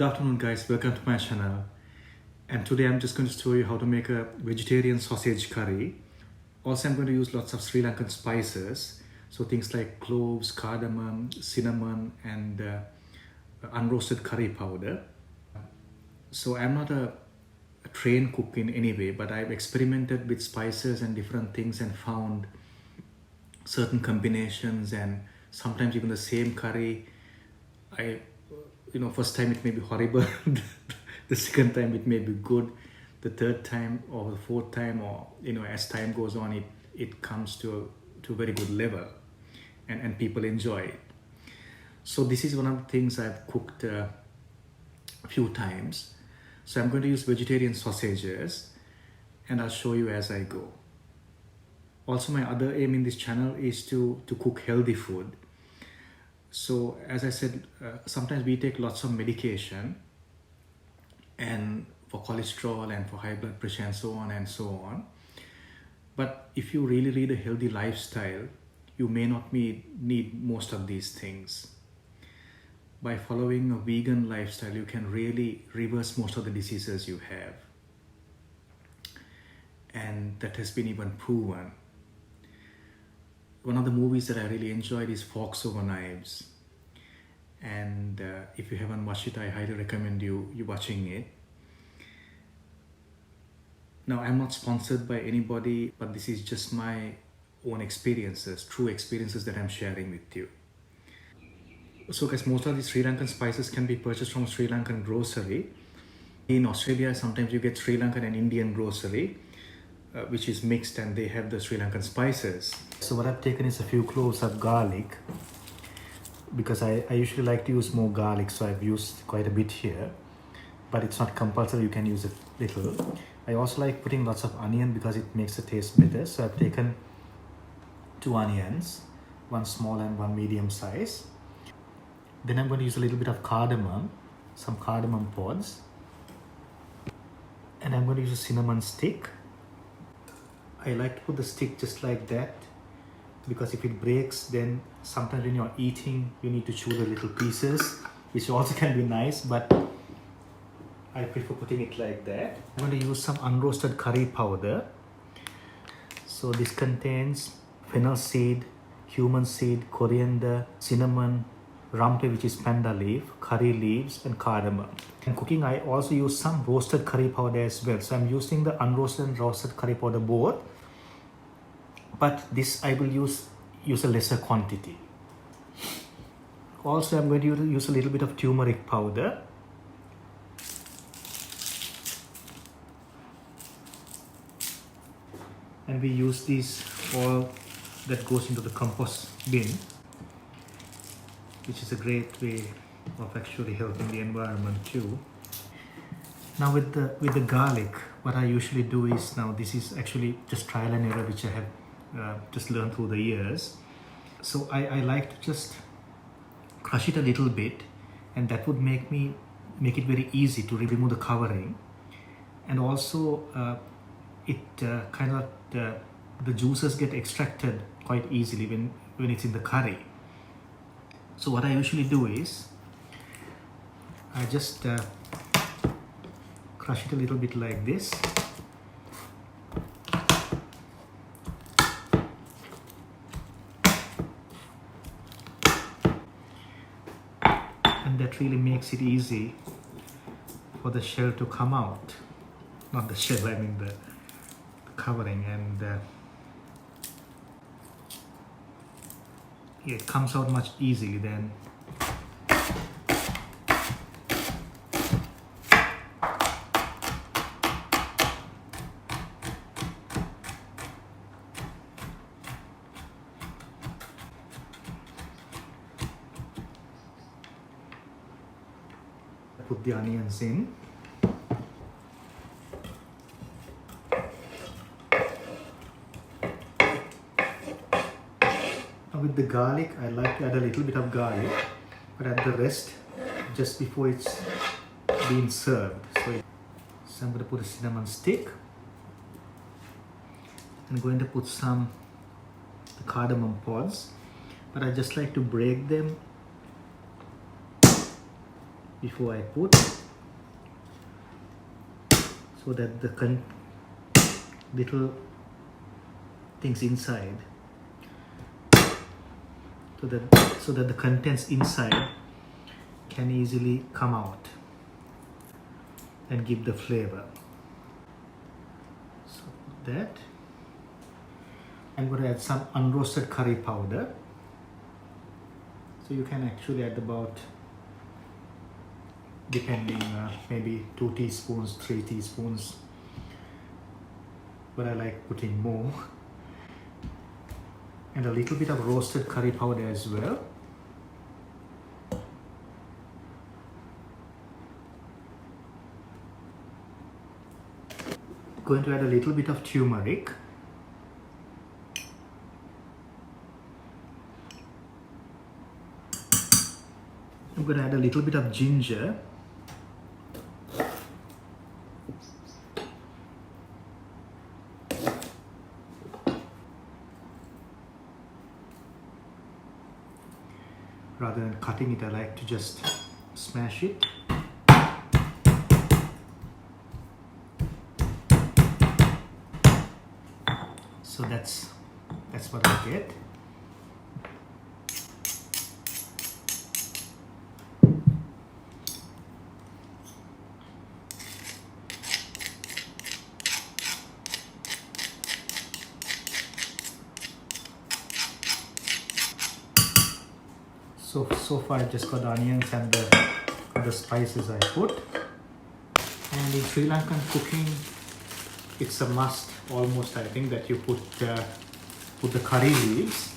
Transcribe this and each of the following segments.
Good afternoon guys, welcome to my channel. And today I'm just going to show you how to make a vegetarian sausage curry. Also I'm going to use lots of Sri Lankan spices. So things like cloves, cardamom, cinnamon and unroasted curry powder. So I'm not a trained cook in any way, but I've experimented with spices and different things and found certain combinations, and sometimes even the same curry, first time it may be horrible, the second time it may be good, the third time or the fourth time, or as time goes on, it comes to a very good level, and people enjoy it. So this is one of the things I've cooked a few times. So I'm going to use vegetarian sausages, and I'll show you as I go. Also, my other aim in this channel is to cook healthy food. So as I said, sometimes we take lots of medication and for cholesterol and for high blood pressure and so on and so on. But if you really lead a healthy lifestyle, you may not need most of these things. By following a vegan lifestyle, you can really reverse most of the diseases you have. And that has been even proven. One of the movies that I really enjoyed is Forks Over Knives. And if you haven't watched it, I highly recommend you watching it. Now, I'm not sponsored by anybody, but this is just my own experiences, true experiences that I'm sharing with you. So guys, most of the Sri Lankan spices can be purchased from Sri Lankan grocery. In Australia, sometimes you get Sri Lankan and Indian grocery, which is mixed, and they have the Sri Lankan spices. So what I've taken is a few cloves of garlic, because I usually like to use more garlic, so I've used quite a bit here, but it's not compulsory, you can use a little. I also like putting lots of onion because it makes the taste better. So I've taken 2 onions, one small and one medium size. Then I'm going to use a little bit of cardamom, some cardamom pods, and I'm going to use a cinnamon stick. I like to put the stick just like that, because if it breaks, then sometimes when you're eating, you need to chew the little pieces, which also can be nice, but I prefer putting it like that. I'm going to use some unroasted curry powder. So this contains fennel seed, cumin seed, coriander, cinnamon, rampe, which is panda leaf, curry leaves, and cardamom. In cooking, I also use some roasted curry powder as well. So I'm using the unroasted and roasted curry powder both, but this I will use a lesser quantity. Also, I'm going to use a little bit of turmeric powder. And we use this all that goes into the compost bin, which is a great way of actually helping the environment too. Now with the garlic, what I usually do is, now this is actually just trial and error, which I have just learned through the years. So I like to just crush it a little bit, and that would make it very easy to remove the covering, and also the juices get extracted quite easily when it's in the curry. So what I usually do is I just crush it a little bit like this. And that really makes it easy for the shell to come out. Not the shell, I mean the covering, and it comes out much easily then. Put the onions in. With the garlic, I like to add a little bit of garlic, but add the rest just before it's being served. So I'm going to put a cinnamon stick. I'm going to put some cardamom pods, but I just like to break them before I put, so that the little things inside, so that the contents inside can easily come out and give the flavor. So that I'm going to add some unroasted curry powder. So you can actually add about, depending, maybe 2 teaspoons, 3 teaspoons, but I like putting more. And a little bit of roasted curry powder as well. Going to add a little bit of turmeric. I'm going to add a little bit of ginger. Rather than cutting it, I like to just smash it. So that's what I get. So far I just got the onions and the spices I put. And in Sri Lankan cooking, it's a must almost, I think, that you put the curry leaves.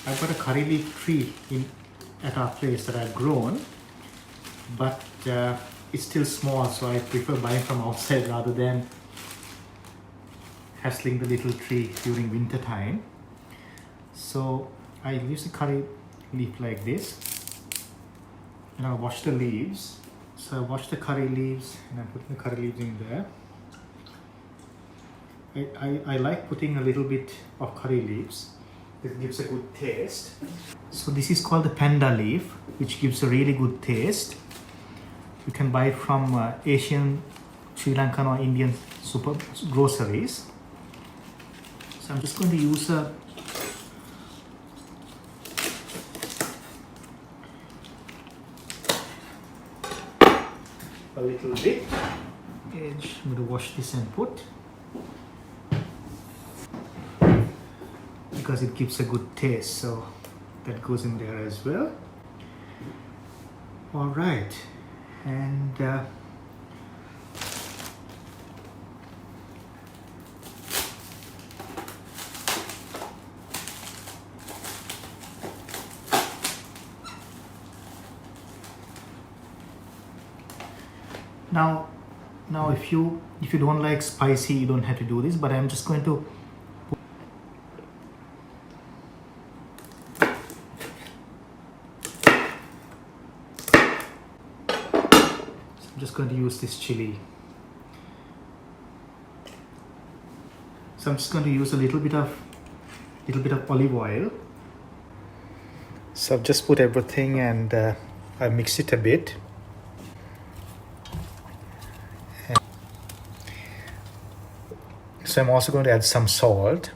I've got a curry leaf tree at our place that I've grown, but it's still small, so I prefer buying from outside rather than hassling the little tree during winter time. So I use the curry leaf like this, and I'll wash the leaves. So I wash the curry leaves and I'm putting the curry leaves in there. I like putting a little bit of curry leaves. It gives a good taste. So this is called the panda leaf, which gives a really good taste. You can buy it from Asian, Sri Lankan or Indian super groceries. So I'm just going to use a little bit. I'm going to wash this and put, because it gives a good taste, so that goes in there as well. All right, and now if you don't like spicy, you don't have to do this, but I'm just going to use this chili. So I'm just going to use a little bit of olive oil. So I've just put everything and I mix it a bit. So I'm also going to add some salt.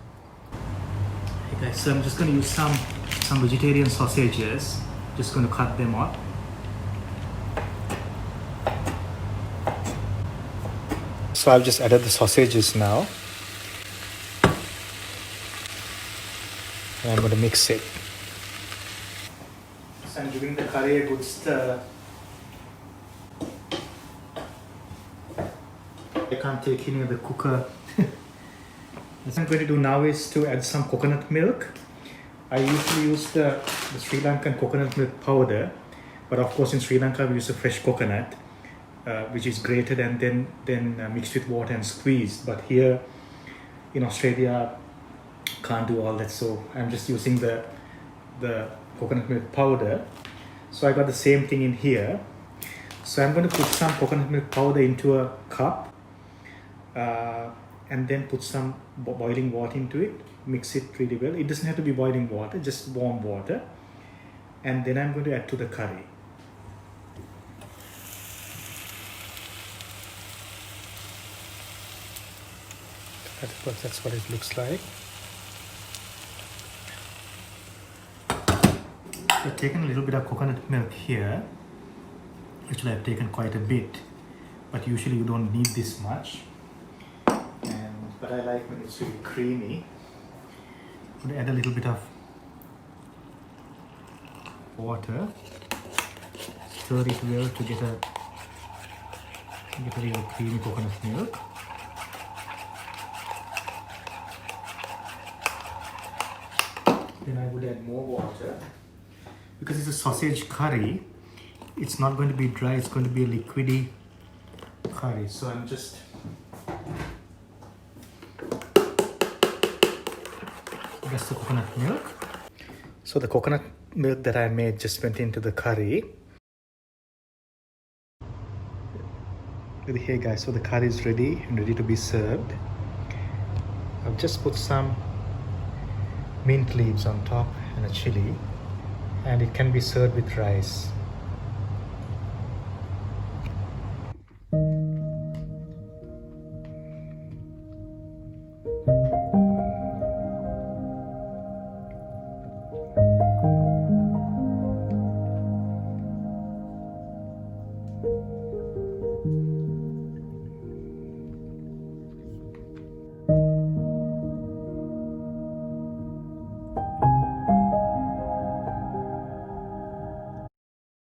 Okay guys, so I'm just going to use some vegetarian sausages. Just going to cut them up. So I've just added the sausages now. And I'm going to mix it. So I'm giving the curry a good stir. I can't take any of the cooker. What I'm going to do now is to add some coconut milk. I usually use the Sri Lankan coconut milk powder, but of course in Sri Lanka we use a fresh coconut, which is grated and then mixed with water and squeezed. But here in Australia, can't do all that, so I'm just using the coconut milk powder. So I got the same thing in here. So I'm going to put some coconut milk powder into a cup. And then put some boiling water into it, mix it really well. It doesn't have to be boiling water, just warm water. And then I'm going to add to the curry. That's what it looks like. I've taken a little bit of coconut milk here. Actually, I've taken quite a bit, but usually you don't need this much. But I like when it's really creamy. I'm going to add a little bit of water. Stir it well to get a real creamy coconut milk. Then I would add more water. Because it's a sausage curry, it's not going to be dry, it's going to be a liquidy curry. So I'm just that's the coconut milk. So the coconut milk that I made just went into the curry. Look here guys, so the curry is ready and ready to be served. I've just put some mint leaves on top and a chili, and it can be served with rice.